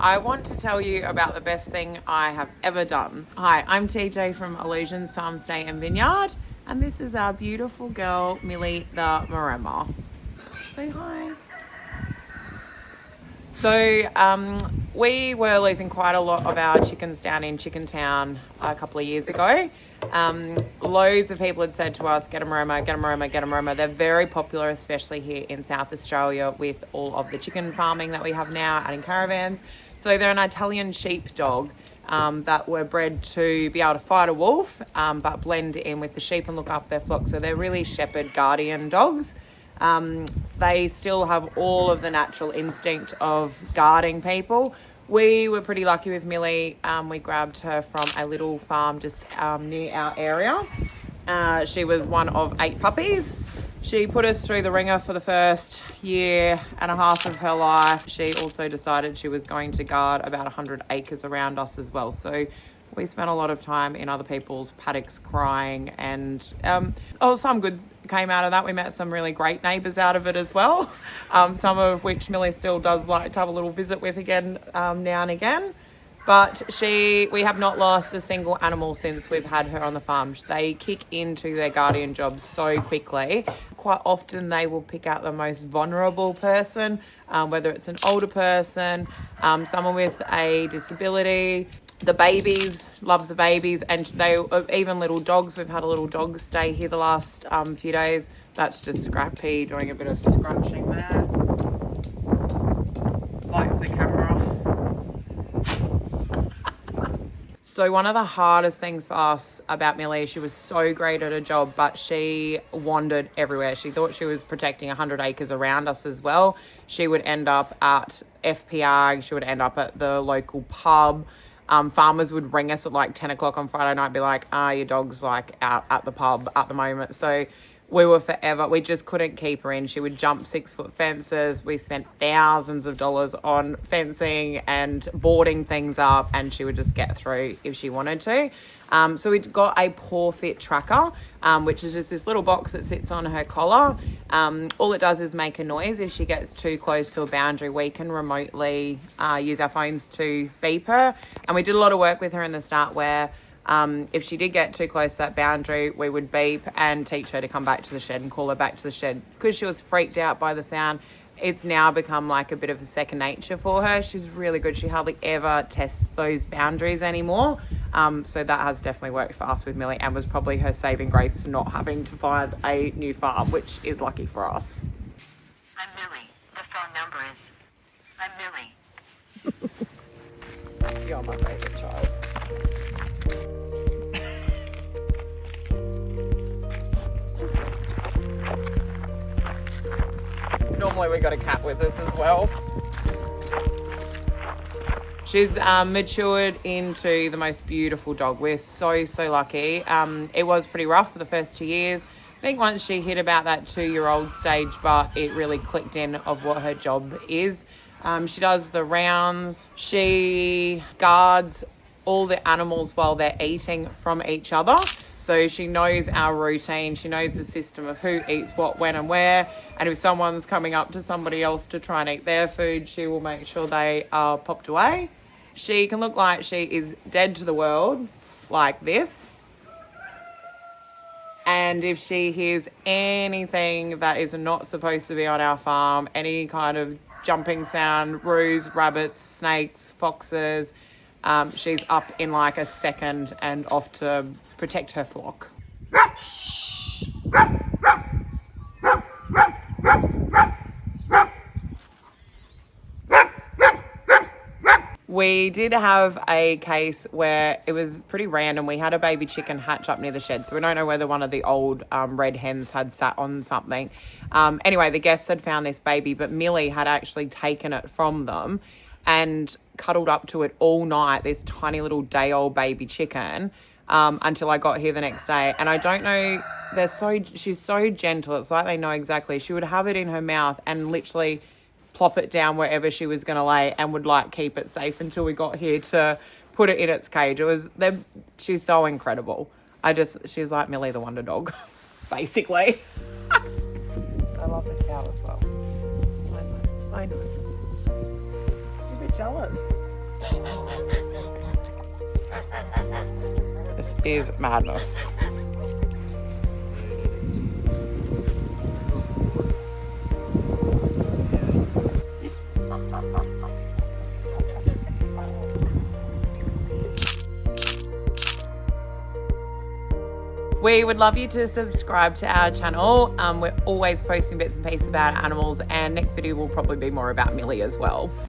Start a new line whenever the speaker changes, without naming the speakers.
I want to tell you about the best thing I have ever done. Hi, I'm TJ from Illusions Farm Stay and Vineyard, and this is our beautiful girl, Millie the Maremma. Say hi. So we were losing quite a lot of our chickens down in Chicken Town a couple of years ago. Loads of people had said to us, get a Maremma, get a Maremma, get a Maremma. They're very popular, especially here in South Australia with all of the chicken farming that we have now out in caravans. So they're an Italian sheepdog that were bred to be able to fight a wolf, but blend in with the sheep and look after their flock. So they're really shepherd guardian dogs. They still have all of the natural instinct of guarding people. We were pretty lucky with Millie. We grabbed her from a little farm just near our area. She was one of 8 puppies. She put us through the ringer for the first year and a half of her life. She also decided she was going to guard about 100 acres around us as well. So we spent a lot of time in other people's paddocks crying, and some good came out of that. We met some really great neighbours out of it as well, some of which Millie still does like to have a little visit with again now and again. But we have not lost a single animal since we've had her on the farm. They kick into their guardian jobs so quickly. Quite often they will pick out the most vulnerable person, whether it's an older person, someone with a disability. The babies, loves the babies, and they even little dogs. We've had a little dog stay here the last few days. That's just Scrappy doing a bit of scrunching there. Likes the camera. So one of the hardest things for us about Millie, she was so great at her job, but she wandered everywhere. She thought she was protecting 100 acres around us as well. She would end up at FPR, she would end up at the local pub. Farmers would ring us at like 10 o'clock on Friday night, be like, your dog's like out at the pub at the moment. So we were forever, we just couldn't keep her in. She would jump 6-foot fences. We spent thousands of dollars on fencing and boarding things up, and she would just get through if she wanted to. So we got a paw fit tracker, which is just this little box that sits on her collar. All it does is make a noise. If she gets too close to a boundary, we can remotely use our phones to beep her. And we did a lot of work with her in the start where if she did get too close to that boundary, we would beep and teach her to come back to the shed and call her back to the shed. Because she was freaked out by the sound, it's now become like a bit of a second nature for her. She's really good. She hardly ever tests those boundaries anymore. So that has definitely worked for us with Millie, and was probably her saving grace to not having to find a new farm, which is lucky for us.
I'm Millie. The phone number is... I'm Millie.
You're my favourite child. Normally we got a cat with us as well. She's matured into the most beautiful dog. We're so lucky. It was pretty rough for the first 2 years. I think once she hit about that 2-year-old stage, but it really clicked in of what her job is. She does the rounds. She guards all the animals while they're eating from each other. So she knows our routine. She knows the system of who eats what, when and where. And if someone's coming up to somebody else to try and eat their food, she will make sure they are popped away. She can look like she is dead to the world, like this. And if she hears anything that is not supposed to be on our farm, any kind of jumping sound, roos, rabbits, snakes, foxes, she's up in like a second and off to protect her flock. We did have a case where it was pretty random. We had a baby chicken hatch up near the shed, so we don't know whether one of the old red hens had sat on something. Anyway, the guests had found this baby, but Millie had actually taken it from them and cuddled up to it all night, this tiny little day-old baby chicken, until I got here the next day. And I don't know, she's so gentle. It's like they know exactly. She would have it in her mouth and literally plop it down wherever she was going to lay, and would like keep it safe until we got here to put it in its cage. She's so incredible. She's like Millie the Wonder Dog, basically. I love the cow as well. I know. You're a bit jealous. This is madness. We would love you to subscribe to our channel. We're always posting bits and pieces about animals, and next video will probably be more about Millie as well.